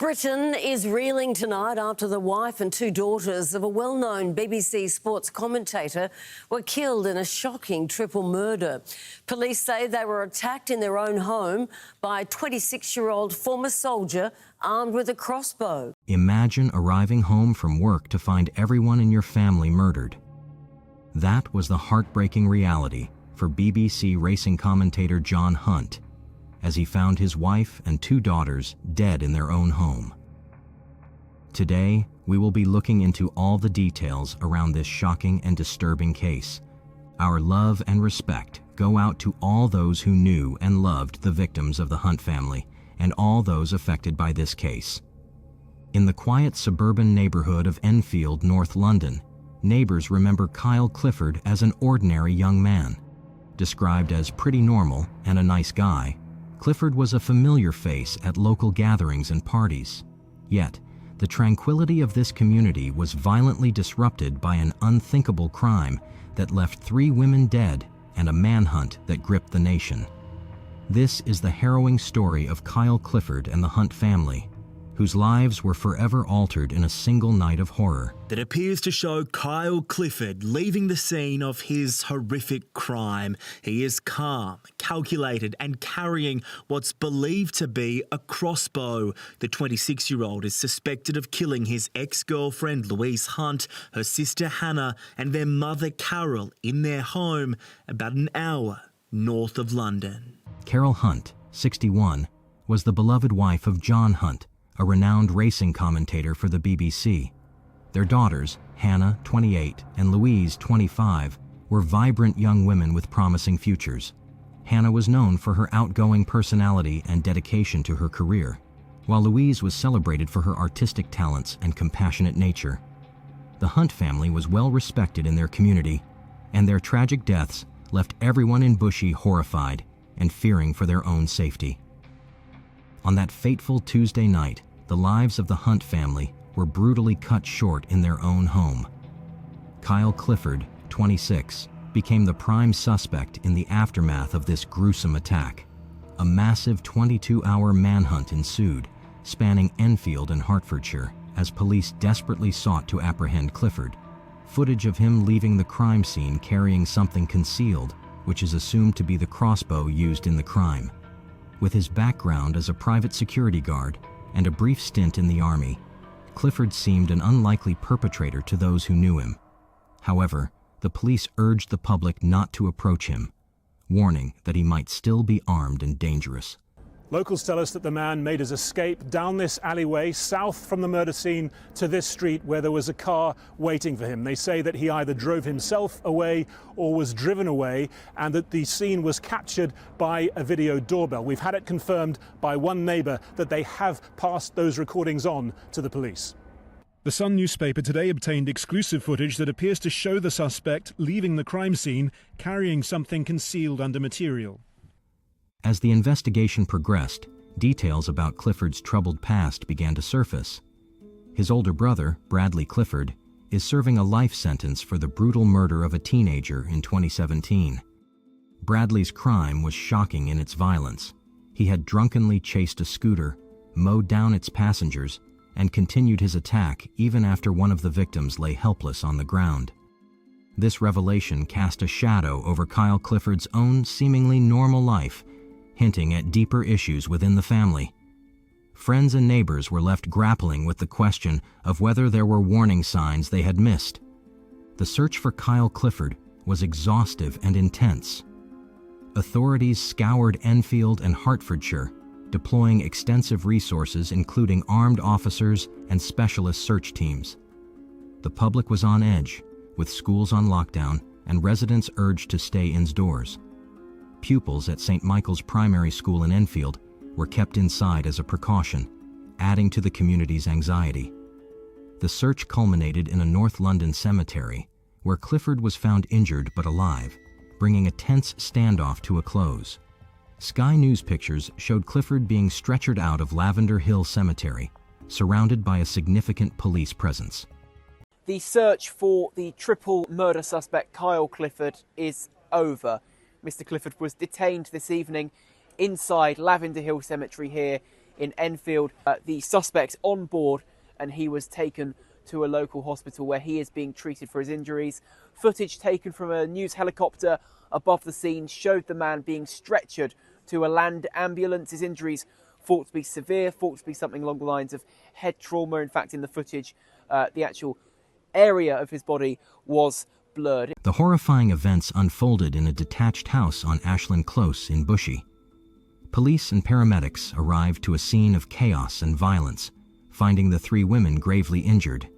Britain is reeling tonight after the wife and two daughters of a well-known BBC sports commentator were killed in a shocking triple murder. Police say they were attacked in their own home by a 26-year-old former soldier armed with a crossbow. Imagine arriving home from work to find everyone in your family murdered. That was the heartbreaking reality for BBC racing commentator John Hunt, as he found his wife and two daughters dead in their own home. Today, we will be looking into all the details around this shocking and disturbing case. Our love and respect go out to all those who knew and loved the victims of the Hunt family and all those affected by this case. In the quiet suburban neighborhood of Enfield, North London, neighbors remember Kyle Clifford as an ordinary young man. Described as pretty normal and a nice guy, Clifford was a familiar face at local gatherings and parties. Yet, the tranquility of this community was violently disrupted by an unthinkable crime that left 3 women dead and a manhunt that gripped the nation. This is the harrowing story of Kyle Clifford and the Hunt family, whose lives were forever altered in a single night of horror. That appears to show Kyle Clifford leaving the scene of his horrific crime. He is calm, calculated and carrying what's believed to be a crossbow. The 26-year-old is suspected of killing his ex-girlfriend Louise Hunt, her sister Hannah and their mother Carol in their home about an hour north of London. Carol Hunt, 61, was the beloved wife of John Hunt, a renowned racing commentator for the BBC. Their daughters, Hannah, 28, and Louise, 25, were vibrant young women with promising futures. Hannah was known for her outgoing personality and dedication to her career, while Louise was celebrated for her artistic talents and compassionate nature. The Hunt family was well respected in their community, and their tragic deaths left everyone in Bushey horrified and fearing for their own safety. On that fateful Tuesday night, the lives of the Hunt family were brutally cut short in their own home. Kyle Clifford, 26, became the prime suspect in the aftermath of this gruesome attack. A massive 22-hour manhunt ensued, spanning Enfield and Hertfordshire, as police desperately sought to apprehend Clifford. Footage of him leaving the crime scene carrying something concealed, which is assumed to be the crossbow used in the crime. With his background as a private security guard and a brief stint in the army, Clifford seemed an unlikely perpetrator to those who knew him. However, the police urged the public not to approach him, warning that he might still be armed and dangerous. Locals tell us that the man made his escape down this alleyway south from the murder scene to this street where there was a car waiting for him. They say that he either drove himself away or was driven away, and that the scene was captured by a video doorbell. We've had it confirmed by one neighbour that they have passed those recordings on to the police. The Sun newspaper today obtained exclusive footage that appears to show the suspect leaving the crime scene carrying something concealed under material. As the investigation progressed, details about Clifford's troubled past began to surface. His older brother, Bradley Clifford, is serving a life sentence for the brutal murder of a teenager in 2017. Bradley's crime was shocking in its violence. He had drunkenly chased a scooter, mowed down its passengers, and continued his attack even after one of the victims lay helpless on the ground. This revelation cast a shadow over Kyle Clifford's own seemingly normal life, hinting at deeper issues within the family. Friends and neighbors were left grappling with the question of whether there were warning signs they had missed. The search for Kyle Clifford was exhaustive and intense. Authorities scoured Enfield and Hertfordshire, deploying extensive resources including armed officers and specialist search teams. The public was on edge, with schools on lockdown and residents urged to stay indoors. Pupils at St. Michael's Primary School in Enfield were kept inside as a precaution, adding to the community's anxiety. The search culminated in a North London cemetery, where Clifford was found injured but alive, bringing a tense standoff to a close. Sky News pictures showed Clifford being stretchered out of Lavender Hill Cemetery, surrounded by a significant police presence. The search for the triple murder suspect Kyle Clifford is over. Mr. Clifford was detained this evening inside Lavender Hill Cemetery here in Enfield. The suspect's on board and he was taken to a local hospital where he is being treated for his injuries. Footage taken from a news helicopter above the scene showed the man being stretchered to a land ambulance. His injuries thought to be severe, thought to be something along the lines of head trauma. In fact, in the footage, the actual area of his body was blurred. The horrifying events unfolded in a detached house on Ashland Close in Bushey. Police and paramedics arrived to a scene of chaos and violence, finding the 3 women gravely injured.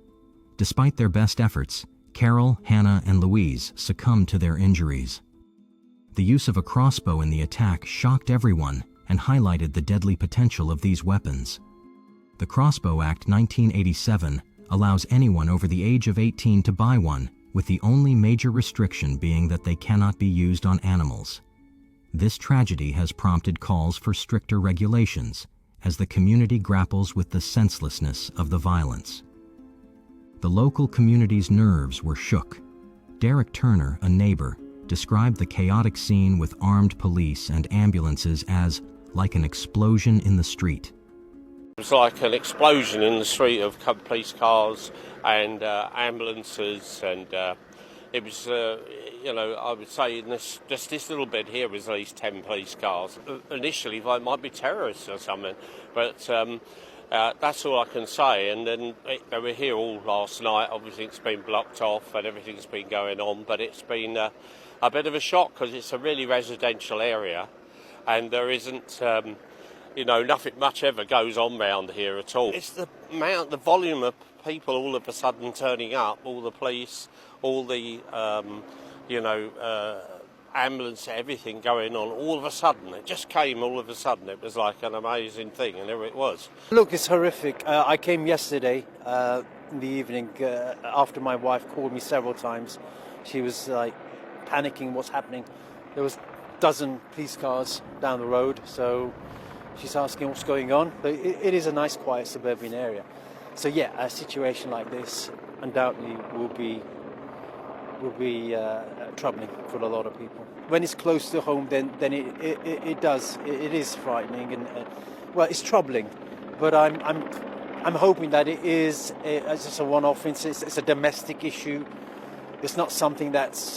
Despite their best efforts, Carol, Hannah, and Louise succumbed to their injuries. The use of a crossbow in the attack shocked everyone and highlighted the deadly potential of these weapons. The Crossbow Act 1987 allows anyone over the age of 18 to buy one, with the only major restriction being that they cannot be used on animals. This tragedy has prompted calls for stricter regulations as the community grapples with the senselessness of the violence. The local community's nerves were shook. Derek Turner, a neighbor, described the chaotic scene with armed police and ambulances as like an explosion in the street. It was like an explosion in the street of police cars and ambulances, and it was, I would say in just this little bit here was at least 10 police cars. Initially, they might be terrorists or something, but that's all I can say. And then they were here all last night. Obviously, it's been blocked off and everything's been going on, but it's been a bit of a shock because it's a really residential area, and there isn't. Nothing much ever goes on round here at all. It's the volume of people all of a sudden turning up, all the police, all the, ambulance, everything going on all of a sudden. It just came all of a sudden. It was like an amazing thing, and there it was. Look, it's horrific. I came yesterday in the evening after my wife called me several times. She was like panicking what's happening. There was a dozen police cars down the road, so she's asking what's going on. But it is a nice, quiet suburban area. So yeah, a situation like this undoubtedly will be troubling for a lot of people. When it's close to home, then it is frightening and it's troubling. But I'm hoping that it is just a one-off incident. It's a domestic issue. It's not something that's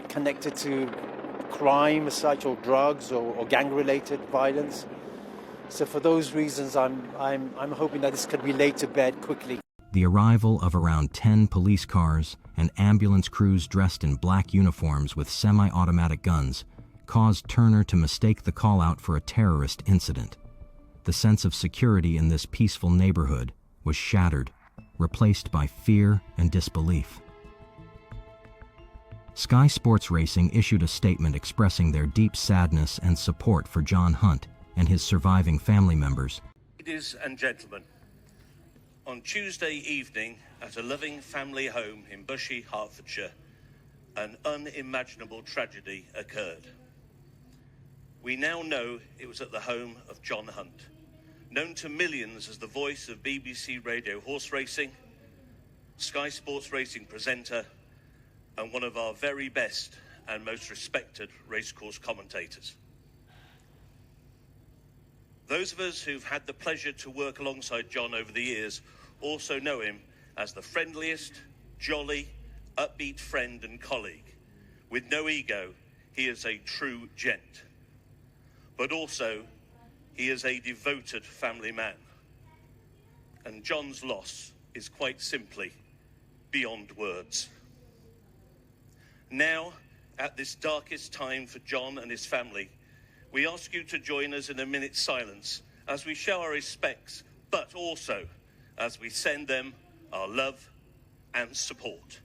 connected to crime as such, or drugs, or gang-related violence. So for those reasons, I'm hoping that this could be laid to bed quickly. The arrival of around 10 police cars and ambulance crews dressed in black uniforms with semi-automatic guns caused Turner to mistake the call-out for a terrorist incident. The sense of security in this peaceful neighborhood was shattered, replaced by fear and disbelief. Sky Sports Racing issued a statement expressing their deep sadness and support for John Hunt and his surviving family members. Ladies and gentlemen, on Tuesday evening at a loving family home in Bushey, Hertfordshire, an unimaginable tragedy occurred. We now know it was at the home of John Hunt, known to millions as the voice of BBC Radio horse racing, Sky Sports Racing presenter, and one of our very best and most respected racecourse commentators. Those of us who've had the pleasure to work alongside John over the years also know him as the friendliest, jolly, upbeat friend and colleague. With no ego, he is a true gent. But also, he is a devoted family man. And John's loss is quite simply beyond words. Now, at this darkest time for John and his family, we ask you to join us in a minute's silence as we show our respects, but also as we send them our love and support.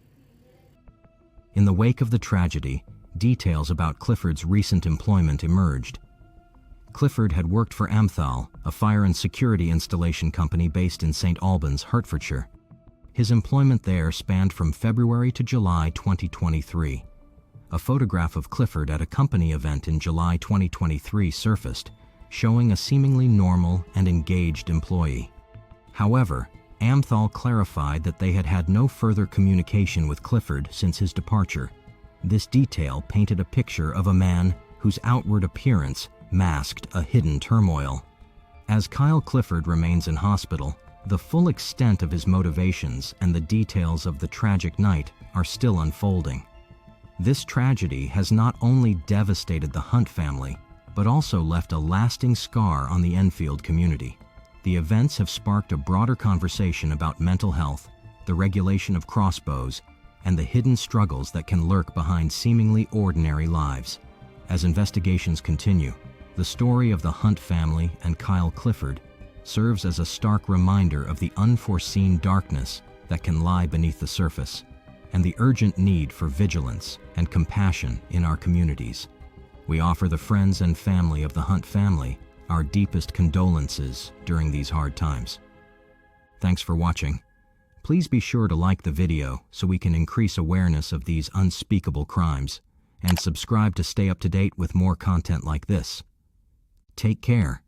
In the wake of the tragedy, details about Clifford's recent employment emerged. Clifford had worked for Amthal, a fire and security installation company based in St. Albans, Hertfordshire. His employment there spanned from February to July 2023. A photograph of Clifford at a company event in July 2023 surfaced, showing a seemingly normal and engaged employee. However, Amthal clarified that they had had no further communication with Clifford since his departure. This detail painted a picture of a man whose outward appearance masked a hidden turmoil. As Kyle Clifford remains in hospital, the full extent of his motivations and the details of the tragic night are still unfolding. This tragedy has not only devastated the Hunt family, but also left a lasting scar on the Enfield community. The events have sparked a broader conversation about mental health, the regulation of crossbows, and the hidden struggles that can lurk behind seemingly ordinary lives. As investigations continue, the story of the Hunt family and Kyle Clifford serves as a stark reminder of the unforeseen darkness that can lie beneath the surface, and the urgent need for vigilance and compassion in our communities. We offer the friends and family of the Hunt family our deepest condolences during these hard times. Thanks for watching. Please be sure to like the video so we can increase awareness of these unspeakable crimes, and subscribe to stay up to date with more content like this. Take care